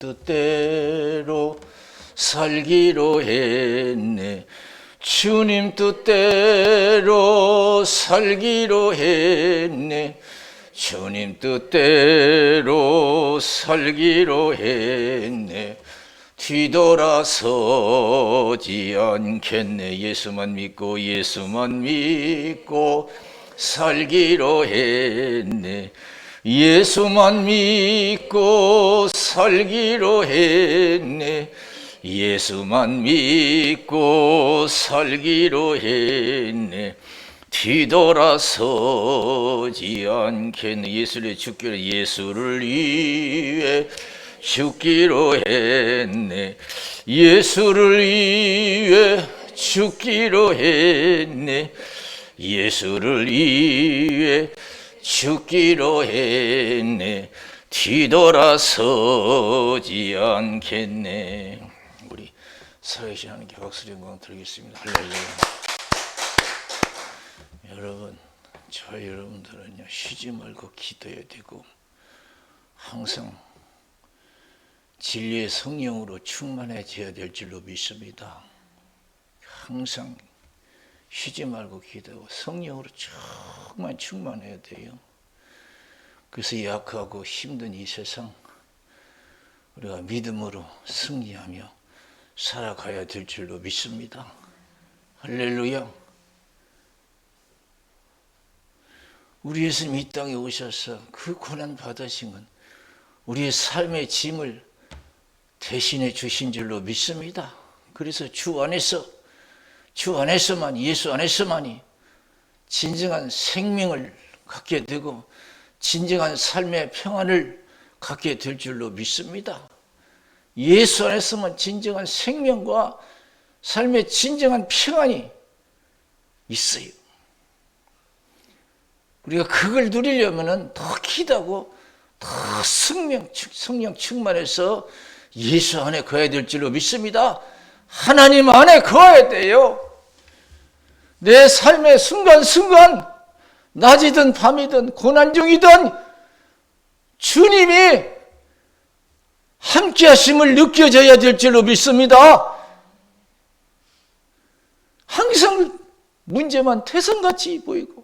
뜻대로 살기로 했네. 주님 뜻대로 살기로 했네. 주님 뜻대로 살기로 했네. 뒤돌아서지 않겠네. 예수만 믿고 살기로 했네. 예수만 믿고 살기로 했네. 예수만 믿고 살기로 했네. 뒤돌아서지 않겠네. 예수를 위해 죽기로 했네. 예수를 위해 죽기로 했네. 예수를 위해 죽기로 했네. 뒤돌아서지 않겠네. 우리 살아계신 하나님께 박수 영광 드리겠습니다. 할렐루야. 여러분, 저희 여러분들은요, 쉬지 말고 기도해야 되고 항상 진리의 성령으로 충만해져야 될 줄로 믿습니다. 항상 쉬지 말고 기도하고 성령으로 정말 충만해야 돼요. 그래서 약하고 힘든 이 세상 우리가 믿음으로 승리하며 살아가야 될 줄로 믿습니다. 할렐루야. 우리 예수님 이 땅에 오셔서 그 고난 받으신 건 우리의 삶의 짐을 대신해 주신 줄로 믿습니다. 그래서 주 안에서만, 예수 안에서만이 진정한 생명을 갖게 되고 진정한 삶의 평안을 갖게 될 줄로 믿습니다. 예수 안에서만 진정한 생명과 삶의 진정한 평안이 있어요. 우리가 그걸 누리려면 더 기도하고 더 성령 충만해서 예수 안에 거해야 될 줄로 믿습니다. 하나님 안에 거해야 돼요. 내 삶의 순간순간 낮이든 밤이든 고난 중이든 주님이 함께 하심을 느껴져야 될 줄로 믿습니다. 항상 문제만 태산같이 보이고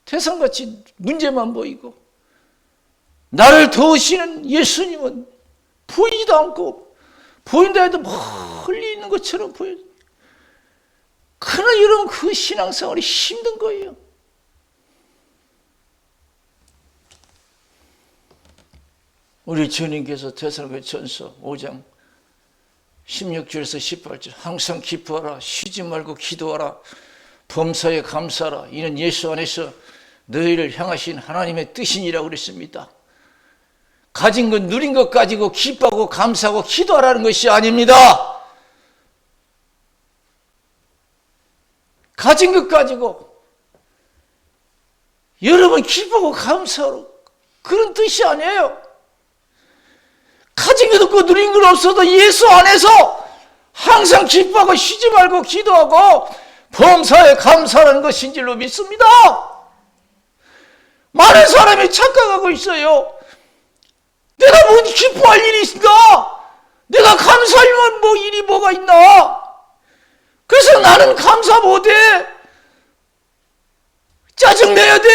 태산같이 문제만 보이고 나를 도우시는 예수님은 보이지도 않고 보인다 해도 멀리 있는 것처럼 보여요. 그러나 여러분 그 신앙생활이 힘든 거예요. 우리 주님께서 데살로니가전서 5장 16절에서 18절 항상 기뻐하라 쉬지 말고 기도하라 범사에 감사하라 이는 예수 안에서 너희를 향하신 하나님의 뜻이니라고 그랬습니다. 가진 것 누린 것 가지고 기뻐하고 감사하고 기도하라는 것이 아닙니다. 가진 것 가지고 여러분 기뻐하고 감사하고 그런 뜻이 아니에요. 가진 것 없고 누린 것 없어도 예수 안에서 항상 기뻐하고 쉬지 말고 기도하고 범사에 감사하는 것인 줄로 믿습니다. 많은 사람이 착각하고 있어요. 내가 뭐 기뻐할 일이 있을까? 내가 감사할 뭐 일이 뭐가 있나? 그래서 나는 감사 못해. 짜증내야 돼.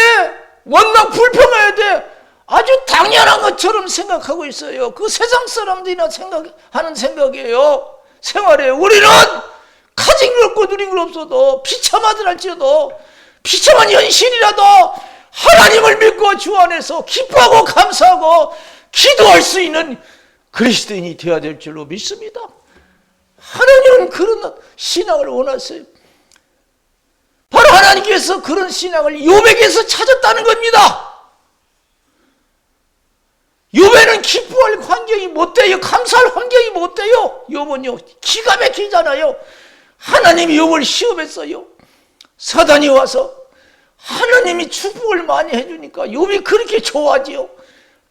원망 불평해야 돼. 아주 당연한 것처럼 생각하고 있어요. 그 세상 사람들이나 생각하는 생각이에요. 생활에 우리는 가진 걸 없고 누린 걸 없어도 비참하든 할지라도 비참한 현실이라도 하나님을 믿고 주 안에서 기뻐하고 감사하고 기도할 수 있는 그리스도인이 되어야 될 줄로 믿습니다. 하나님은 그런 신앙을 원하세요. 바로 하나님께서 그런 신앙을 욥에게서 찾았다는 겁니다. 욥에는 기뻐할 환경이 못 돼요. 감사할 환경이 못 돼요. 욥은요 기가 막히잖아요. 하나님이 욥을 시험했어요. 사단이 와서 하나님이 축복을 많이 해주니까 욥이 그렇게 좋아하지요.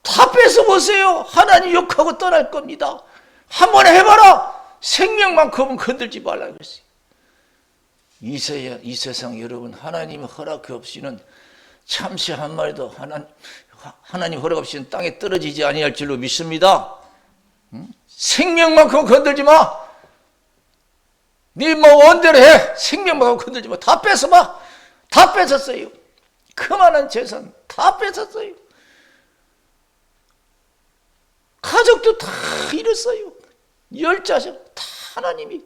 다 뺏어보세요. 하나님 욕하고 떠날 겁니다. 한번 해봐라. 생명만큼은 건들지 말라고 했어요. 이 세상 여러분 하나님 허락 없이는 참새 한 마리도 하나님 허락 없이는 땅에 떨어지지 아니할 줄로 믿습니다. 생명만큼 건들지 마. 네 뭐 원대로 해. 생명만큼 건들지 마. 다 뺏어봐. 다 뺏었어요. 그만한 재산 다 뺏었어요. 가족도 다 잃었어요. 10자식 다 하나님이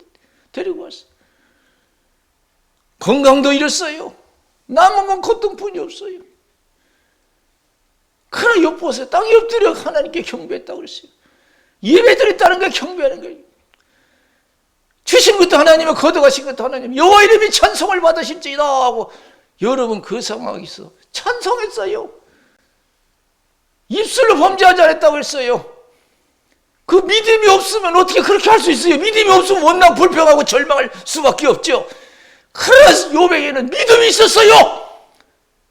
데리고 왔어요. 건강도 잃었어요. 남은 건 고통뿐이 없어요. 그러나 욥보세요. 땅에 엎드려 하나님께 경배했다고 그랬어요. 예배드렸다는 게 경배하는 거예요. 주신 것도 하나님은 거둬가신 것도 하나님. 여호와 이름이 찬송을 받으실지이다 하고 여러분 그 상황에서 찬송했어요. 입술로 범죄하지 않았다고 했어요. 그 믿음이 없으면 어떻게 그렇게 할 수 있어요? 믿음이 없으면 원망 불평하고 절망할 수밖에 없죠. 그래서 욥에게는 믿음이 있었어요.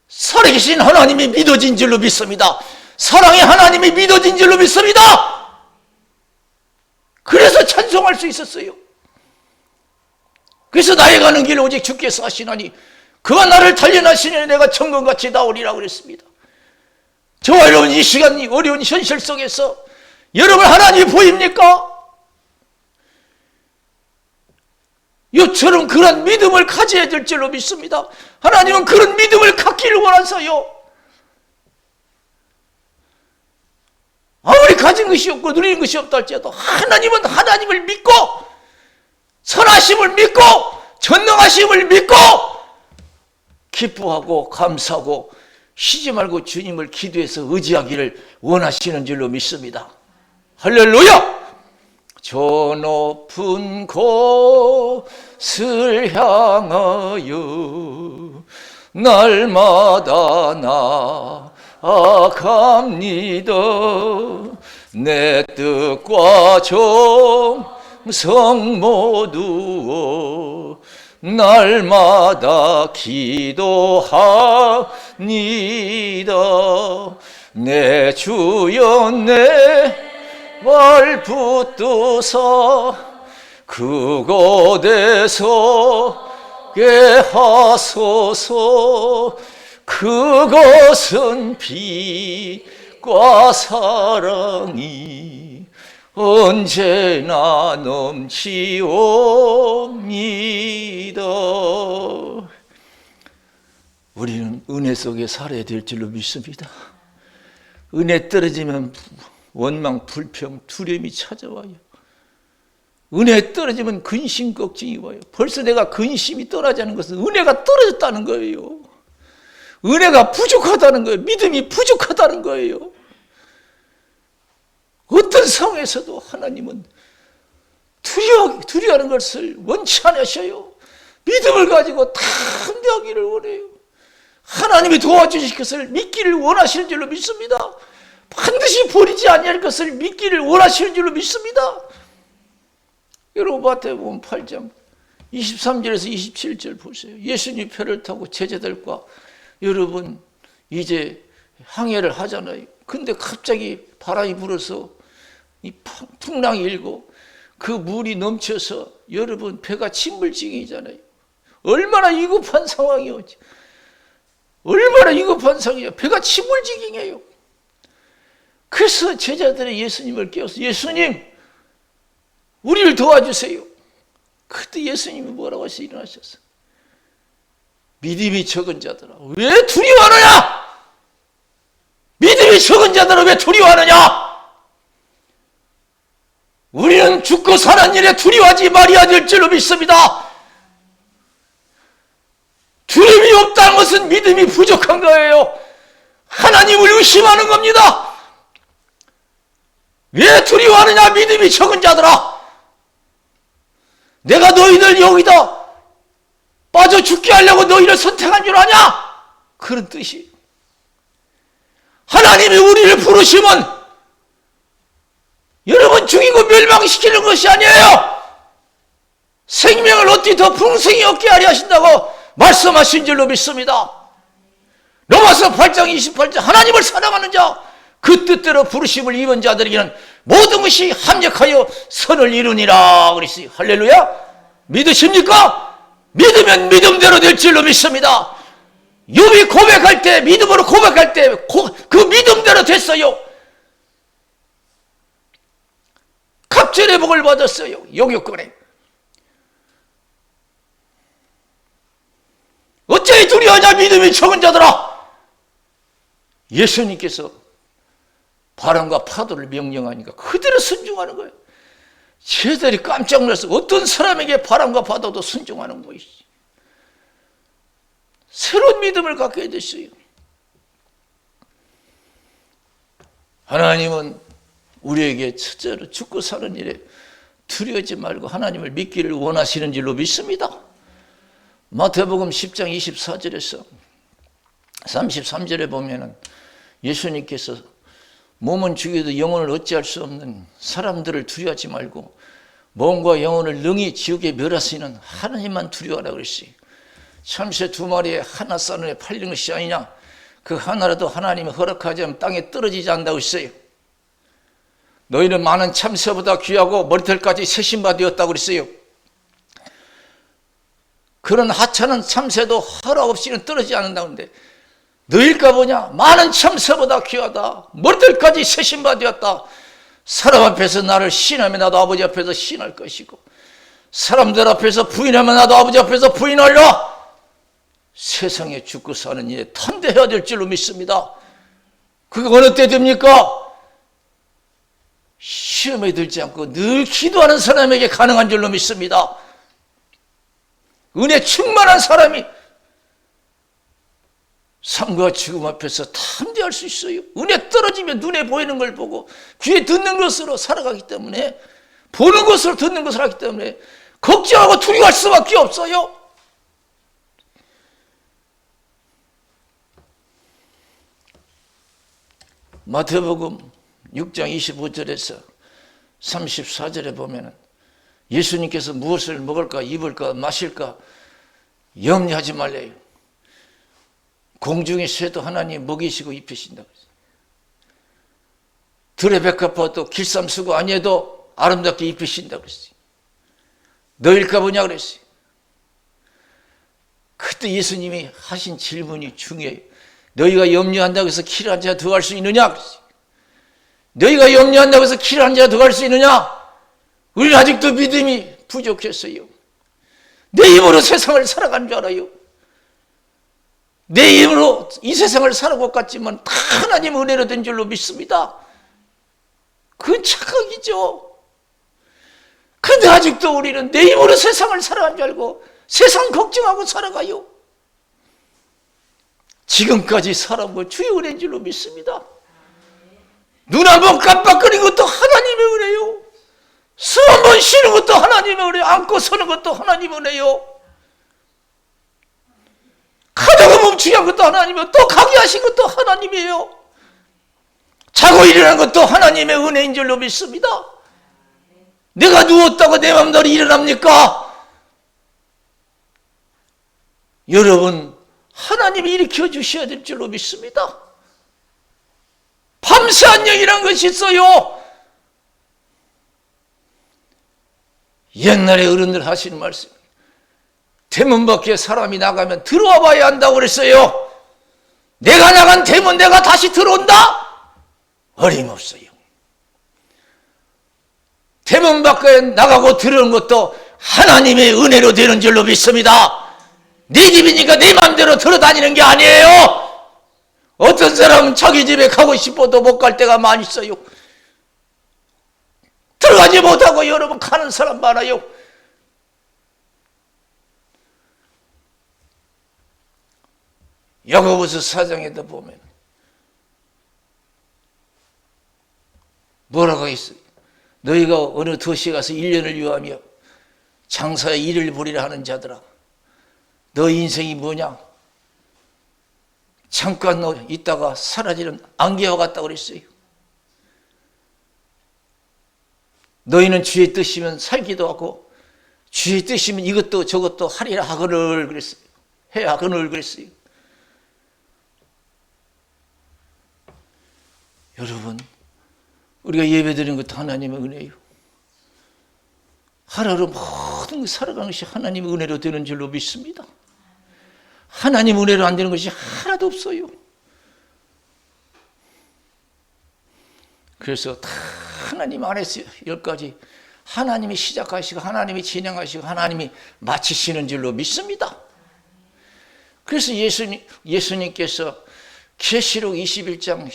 살아계신 하나님이 믿어진 줄로 믿습니다. 사랑의 하나님이 믿어진 줄로 믿습니다. 그래서 찬송할 수 있었어요. 그래서 나의 가는 길 오직 주께서 하시나니 그가 나를 단련하시니 내가 천금같이 나오리라고 그랬습니다. 저와 여러분 이 시간 이 어려운 현실 속에서 여러분 하나님이 보입니까? 이처럼 그런 믿음을 가져야 될 줄로 믿습니다. 하나님은 그런 믿음을 갖기를 원하서요. 아무리 가진 것이 없고 누리는 것이 없다 할지라도 하나님은 하나님을 믿고 선하심을 믿고 전능하심을 믿고 기뻐하고 감사하고 쉬지 말고 주님을 기도해서 의지하기를 원하시는 줄로 믿습니다. 할렐루야! 저 높은 곳을 향하여 날마다 나아갑니다. 내 뜻과 정성 모두 날마다 기도합니다. 내 주여 내 발 붙드사 그곳에서 게 하소서. 그것은 빛과 사랑이 언제나 넘치옵니다. 우리는 은혜 속에 살아야 될 줄로 믿습니다. 은혜 떨어지면 원망, 불평, 두려움이 찾아와요. 은혜 떨어지면 근심, 걱정이 와요. 벌써 내가 근심이 떠나자는 것은 은혜가 떨어졌다는 거예요. 은혜가 부족하다는 거예요. 믿음이 부족하다는 거예요. 어떤 상황에서도 하나님은 두려워하는 것을 원치 않으셔요. 믿음을 가지고 담대하기를 원해요. 하나님이 도와주실 것을 믿기를 원하시는 줄로 믿습니다. 반드시 버리지 아니할 것을 믿기를 원하시는 줄로 믿습니다. 여러분 마태복음 8장 23절에서 27절 보세요. 예수님 표를 타고 제자들과 여러분 이제 항해를 하잖아요. 근데 갑자기 바람이 불어서 이 풍랑이 일고 그 물이 넘쳐서 여러분 배가 침몰지경이잖아요. 얼마나 위급한 상황이요. 얼마나 위급한 상황이에요. 배가 침몰지경이에요. 그래서 제자들이 예수님을 깨워서 예수님 우리를 도와주세요. 그때 예수님이 뭐라고 하셔서 일어나셨어. 믿음이 적은 자들아 왜 두려워하느냐? 믿음이 적은 자들아 왜 두려워하느냐? 우리는 죽고 사는 일에 두려워하지 말아야 될 줄로 믿습니다. 두려움이 없다는 것은 믿음이 부족한 거예요. 하나님을 의심하는 겁니다. 왜 두려워하느냐? 믿음이 적은 자들아 내가 너희들 여기다 빠져 죽게 하려고 너희를 선택한 줄 아냐? 그런 뜻이. 하나님이 우리를 부르시면 여러분 죽이고 멸망시키는 것이 아니에요. 생명을 어떻게 더 풍성히 얻게 하려 하신다고 말씀하신 줄로 믿습니다. 로마서 8장 28절 하나님을 사랑하는 자 그 뜻대로 부르심을 입은 자들에게는 모든 것이 합력하여 선을 이루니라 그랬어요. 할렐루야. 믿으십니까? 믿으면 믿음대로 될 줄로 믿습니다. 욥이 고백할 때 믿음으로 고백할 때 그 믿음대로 됐어요. 갑절의 복을 받았어요. 용역권에. 어찌 두려워하냐 믿음이 적은 자들아. 예수님께서 바람과 파도를 명령하니까 그대로 순종하는 거예요. 제자들이 깜짝 놀라서 어떤 사람에게 바람과 파도도 순종하는 것이지. 새로운 믿음을 갖게 됐어요. 하나님은 우리에게 첫째로 죽고 사는 일에 두려워하지 말고 하나님을 믿기를 원하시는 줄로 믿습니다. 마태복음 10장 24절에서 33절에 보면은 예수님께서 몸은 죽여도 영혼을 어찌할 수 없는 사람들을 두려워하지 말고 몸과 영혼을 능히 지옥에 멸하시는 하나님만 두려워하라 그랬어요. 참새 2마리에 하나 싸늘에 팔린 것이 아니냐. 그 하나라도 하나님이 허락하지 않으면 땅에 떨어지지 않는다고 했어요. 너희는 많은 참새보다 귀하고 머리털까지 세신바 되었다고 그랬어요. 그런 하찮은 참새도 허락 없이는 떨어지지 않는다고 하는데 너희일까 보냐. 많은 참새보다 귀하다. 머리털까지 세신바 되었다. 사람 앞에서 나를 시인하면 나도 아버지 앞에서 시인할 것이고 사람들 앞에서 부인하면 나도 아버지 앞에서 부인하려. 세상에 죽고 사는 일에 탄대해야 될 줄로 믿습니다. 그게 어느 때 됩니까? 시험에 들지 않고 늘 기도하는 사람에게 가능한 줄로 믿습니다. 은혜 충만한 사람이 삶과 죽음 앞에서 담대할 수 있어요. 은혜 떨어지면 눈에 보이는 걸 보고 귀에 듣는 것으로 살아가기 때문에 보는 것으로 듣는 것을 하기 때문에 걱정하고 두려워할 수밖에 없어요. 마태복음 6장 25절에서 34절에 보면 예수님께서 무엇을 먹을까 입을까 마실까 염려하지 말래요. 공중의 새도 하나님 먹이시고 입히신다고 했어요. 들의 백합화도 길쌈수고 아니해도 아름답게 입히신다고 했어요. 너일까 보냐 그랬어요. 그때 예수님이 하신 질문이 중요해요. 너희가 염려한다고 해서 키를 한 자가 더 갈 수 있느냐 그랬어요. 너희가 염려한다고 해서 키를 한 자가 더 갈 수 있느냐. 우리는 아직도 믿음이 부족했어요. 내 힘으로 세상을 살아가는 줄 알아요. 내 힘으로 이 세상을 살아갈 것 같지만 다 하나님 은혜로 된 줄로 믿습니다. 그건 착각이죠. 근데 아직도 우리는 내 힘으로 세상을 살아가는 줄 알고 세상 걱정하고 살아가요. 지금까지 살아온 건 주의 은혜인 줄로 믿습니다. 눈 한 번 깜빡거리는 것도 하나님의 은혜요. 숨 한 번 쉬는 것도 하나님의 은혜요. 앉고 서는 것도 하나님의 은혜요. 가다가 멈추게 한 것도 하나님이요. 또 가게 하신 것도 하나님이에요. 자고 일어난 것도 하나님의 은혜인 줄로 믿습니다. 내가 누웠다고 내 맘대로 일어납니까? 여러분, 하나님이 일으켜 주셔야 될 줄로 믿습니다. 밤새 안녕이란 것이 있어요. 옛날에 어른들 하시는 말씀, 대문 밖에 사람이 나가면 들어와 봐야 한다고 그랬어요. 내가 나간 대문 내가 다시 들어온다? 어림없어요. 대문 밖에 나가고 들어오는 것도 하나님의 은혜로 되는 줄로 믿습니다. 내 집이니까 내 마음대로 들어다니는 게 아니에요. 어떤 사람은 자기 집에 가고 싶어도 못 갈 때가 많이 있어요. 들어가지 못하고 여러분 가는 사람 많아요. 야고보서 4장에도 보면 뭐라고 있어요? 너희가 어느 도시에 가서 1년을 유하며 장사에 일을 벌이라 하는 자들아, 너 인생이 뭐냐? 잠깐 있다가 사라지는 안개와 같다고 그랬어요. 너희는 주의 뜻이면 살기도 하고 주의 뜻이면 이것도 저것도 하리라 하거늘 그랬어요. 해 하거늘 그랬어요. 여러분, 우리가 예배드리는 것도 하나님의 은혜예요. 하루하루 모든 걸 살아가는 것이 하나님의 은혜로 되는 줄로 믿습니다. 하나님 은혜로 안 되는 것이 하나도 없어요. 그래서 다 하나님 안에서 10가지 하나님이 시작하시고 하나님이 진행하시고 하나님이 마치시는 줄로 믿습니다. 그래서 예수님께서 계시록 21장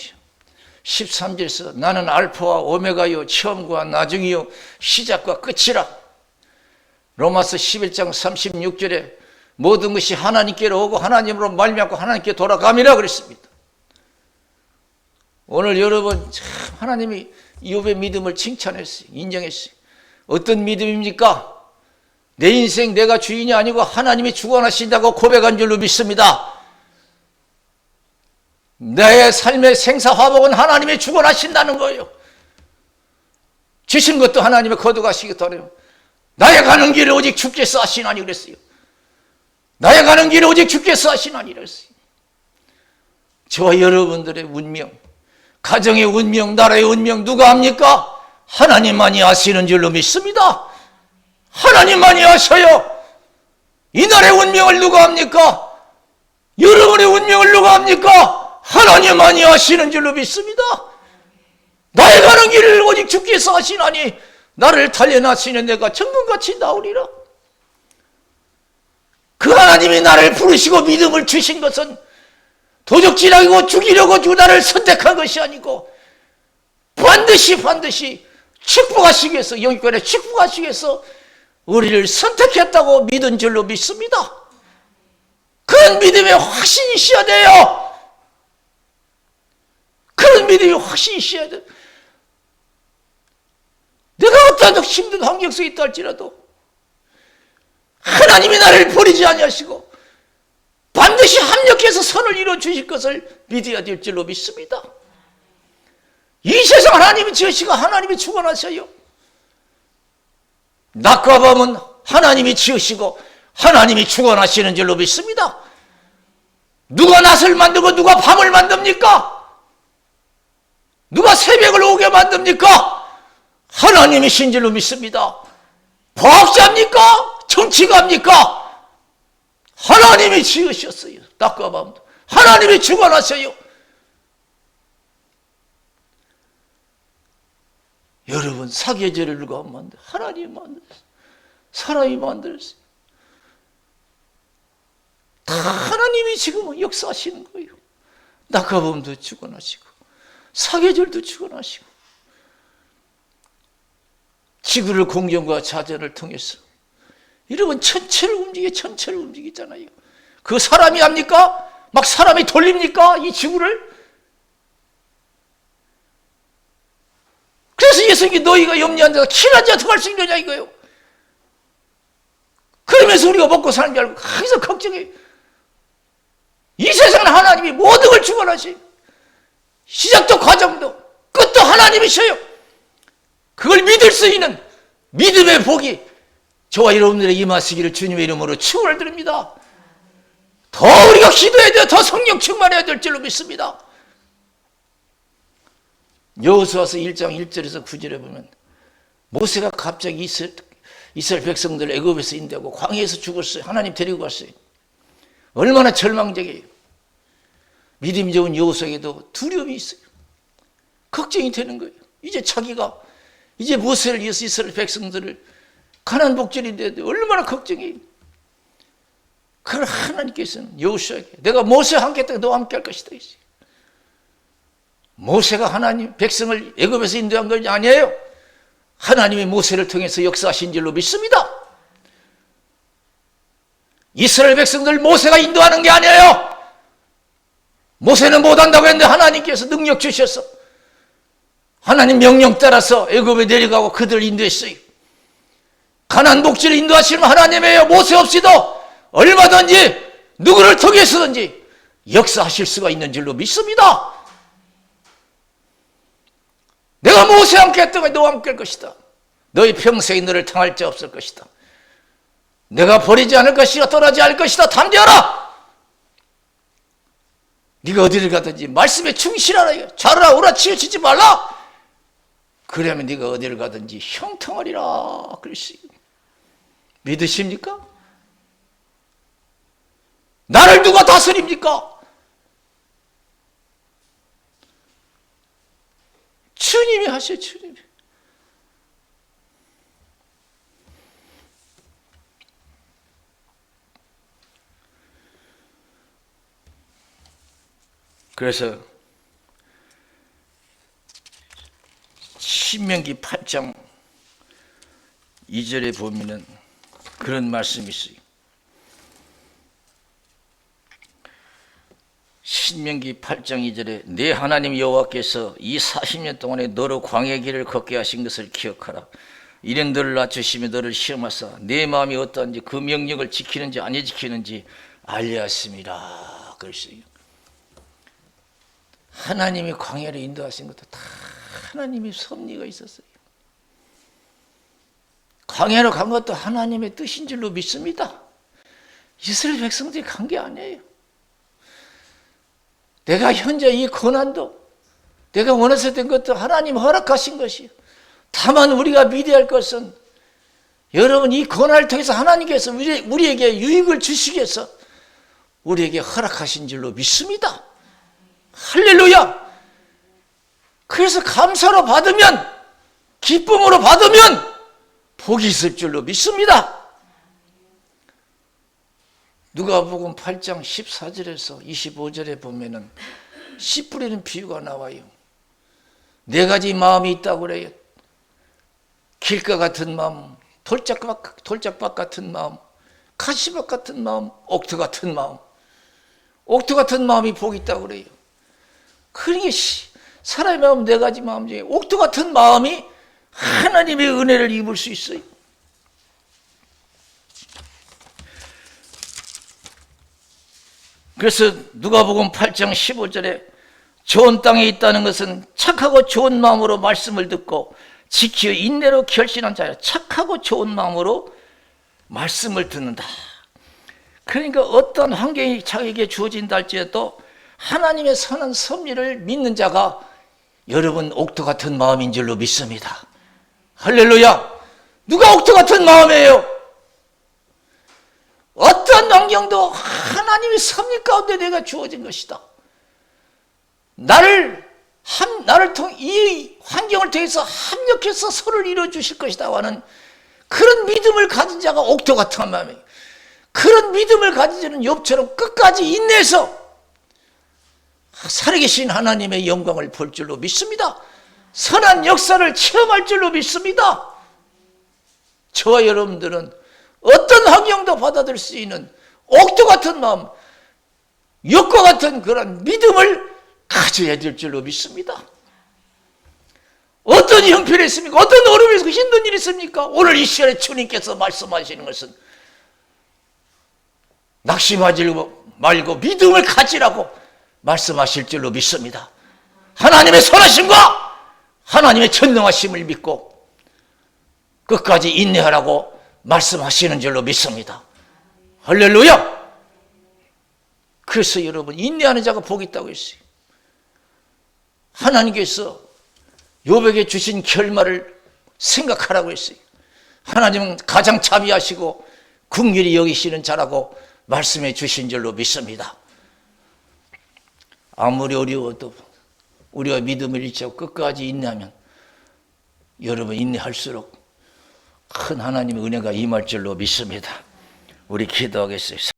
13절에서 나는 알파와 오메가요 처음과 나중이요 시작과 끝이라. 로마서 11장 36절에 모든 것이 하나님께로 오고 하나님으로 말미암고 하나님께 돌아감이라 그랬습니다. 오늘 여러분 참 하나님이 이욥의 믿음을 칭찬했어요. 인정했어요. 어떤 믿음입니까? 내 인생 내가 주인이 아니고 하나님이 주관하신다고 고백한 줄로 믿습니다. 내 삶의 생사화복은 하나님이 주관하신다는 거예요. 주신 것도 하나님이 거둬가시겠다네요. 나의 가는 길을 오직 주께서 하시나니 그랬어요. 나의 가는 길을 오직 주께서 하시나니 그랬어요. 저와 여러분들의 운명, 가정의 운명, 나라의 운명 누가 합니까? 하나님만이 아시는 줄로 믿습니다. 하나님만이 아셔요. 이 나라의 운명을 누가 합니까? 여러분의 운명을 누가 합니까? 하나님만이 아시는 줄로 믿습니다. 나의 가는 길을 오직 주께서 하시나니 나를 달려나시는 내가 정금같이 나오리라. 그 하나님이 나를 부르시고 믿음을 주신 것은 도적질하고 죽이려고 나를 선택한 것이 아니고 반드시 축복하시기 위해서, 영육간에 축복하시기 위해서 우리를 선택했다고 믿은 줄로 믿습니다. 그런 믿음의 확신이 있어야 돼요. 그런 믿음의 확신이 있어야 돼요. 내가 어떤 힘든 환경 속에 있다 할지라도 하나님이 나를 버리지 아니하시고 반드시 합력해서 선을 이루어 주실 것을 믿어야 될 줄로 믿습니다. 이 세상 하나님이 지으시고 하나님이 주관하셔요. 낮과 밤은 하나님이 지으시고 하나님이 주관하시는 줄로 믿습니다. 누가 낮을 만들고 누가 밤을 만듭니까? 누가 새벽을 오게 만듭니까? 하나님이신 줄로 믿습니다. 과학자입니까? 정치가입니까? 하나님이 지으셨어요. 낮과 밤도 하나님이 주관하셔요. 여러분, 사계절을 누가 만들었어요? 하나님이 만들었어요. 사람이 만들었어요. 다 하나님이 지금 역사하시는 거예요. 낮과 밤도 주관하시고 사계절도 주관하시고 지구를 공정과 자전을 통해서 여러분 천체를 움직이잖아요. 그 사람이 합니까? 막 사람이 돌립니까? 이 지구를? 그래서 예수님이 너희가 염려한 자가 키나지 어떻게 할 수 있느냐 이거예요. 그러면서 우리가 먹고 사는 줄 알고 거기서 걱정해요. 이 세상은 하나님이 모든 걸 주관하셔요. 시작도 과정도 끝도 하나님이셔요. 그걸 믿을 수 있는 믿음의 복이 저와 여러분들의 임하시기를 주님의 이름으로 축원을 드립니다. 더 우리가 기도해야 돼요. 더 성령 충만해야 될 줄로 믿습니다. 여호수아서 1장 1절에서 9절에 보면 모세가 갑자기 이스라엘 백성들을 애굽에서 인도하고 광야에서 죽었어요. 하나님 데리고 갔어요. 얼마나 절망적이에요. 믿음이 좋은 여호수아에게도 두려움이 있어요. 걱정이 되는 거예요. 이제 모세를 위해서 이스라엘 백성들을 가나안 복전인데 얼마나 걱정해요. 그걸 하나님께서는 여호수아에게 내가 모세와 함께 했다가 너와 함께 할 것이다. 모세가 하나님 백성을 애굽에서 인도한 것이 아니에요. 하나님이 모세를 통해서 역사하신 줄로 믿습니다. 이스라엘 백성들 모세가 인도하는 게 아니에요. 모세는 못한다고 했는데 하나님께서 능력 주셔서 하나님 명령 따라서 애굽에 내려가고 그들을 인도했어요. 가나안 복지를 인도하시는 하나님이에요. 모세 없이도 얼마든지 누구를 통해서든지 역사하실 수가 있는 줄로 믿습니다. 내가 모세와 함께 했다가 너와 함께 할 것이다. 너희 평생에 너를 당할 자 없을 것이다. 내가 버리지 않을 것이다. 떠나지 않을 것이다. 담대하라. 네가 어디를 가든지 말씀에 충실하라. 자르라 오라 치우치지 말라. 그러면 네가 어디를 가든지 형통하리라. 그랬어요. 믿으십니까? 나를 누가 다스립니까? 주님이 하셔. 주님이. 그래서 신명기 8장 2절에 보면은 그런 말씀이 있어요. 신명기 8장 2절에 내 하나님 여호와께서 이 40년 동안에 너로 광야 길을 걷게 하신 것을 기억하라. 이는 너를 낮추시며 너를 시험하사 내 마음이 어떠한지 그 명령을 지키는지 아니 지키는지 알려 하심이라. 그랬어요. 하나님이 광야를 인도하신 것도 다 하나님의 섭리가 있었어요. 광야로 간 것도 하나님의 뜻인 줄로 믿습니다. 이스라엘 백성들이 간 게 아니에요. 내가 현재 이 고난도 내가 원해서 된 것도 하나님 허락하신 것이에요. 다만 우리가 믿어야 할 것은 여러분 이 고난을 통해서 하나님께서 우리에게 유익을 주시기 위해서 우리에게 허락하신 줄로 믿습니다. 할렐루야. 그래서 감사로 받으면 기쁨으로 받으면 복이 있을 줄로 믿습니다. 누가복음 8장 14절에서 25절에 보면은 씨 뿌리는 비유가 나와요. 네 가지 마음이 있다고 그래요. 길가 같은 마음, 돌짝밭 같은 마음, 가시밭 같은 마음, 옥토 같은 마음. 옥토 같은 마음이 복이 있다고 그래요. 그러니까 사람의 마음 네 가지 마음 중에 옥토 같은 마음이 하나님의 은혜를 입을 수 있어요. 그래서 누가복음 8장 15절에 좋은 땅에 있다는 것은 착하고 좋은 마음으로 말씀을 듣고 지키어 인내로 결신한 자야. 착하고 좋은 마음으로 말씀을 듣는다. 그러니까 어떤 환경이 자기에게 주어진다 할지라도 하나님의 선한 섭리를 믿는 자가 여러분 옥토 같은 마음인 줄로 믿습니다. 할렐루야. 누가 옥토 같은 마음이에요? 어떤 환경도 하나님의 섭리 가운데 내가 주어진 것이다. 나를 통해 이 환경을 통해서 합력해서 서로를 이루어 주실 것이다 하는 그런 믿음을 가진 자가 옥토 같은 마음이에요. 그런 믿음을 가진 자는 욥처럼 끝까지 인내해서 살아계신 하나님의 영광을 볼 줄로 믿습니다. 선한 역사를 체험할 줄로 믿습니다. 저와 여러분들은 어떤 환경도 받아들일 수 있는 옥토 같은 마음, 욥과 같은 그런 믿음을 가져야 될 줄로 믿습니다. 어떤 형편이 있습니까? 어떤 어려움이 있습니까? 힘든 일이 있습니까? 오늘 이 시간에 주님께서 말씀하시는 것은 낙심하지 말고 믿음을 가지라고 말씀하실 줄로 믿습니다. 하나님의 선하심과 하나님의 전능하심을 믿고 끝까지 인내하라고 말씀하시는 줄로 믿습니다. 할렐루야. 그래서 여러분 인내하는 자가 복이 있다고 했어요. 하나님께서 욥에게 주신 결말을 생각하라고 했어요. 하나님은 가장 자비하시고 긍휼히 여기시는 자라고 말씀해 주신 줄로 믿습니다. 아무리 어려워도 우리가 믿음을 잃지 않고 끝까지 인내하면 여러분 인내할수록 큰 하나님의 은혜가 임할 줄로 믿습니다. 우리 기도하겠어요.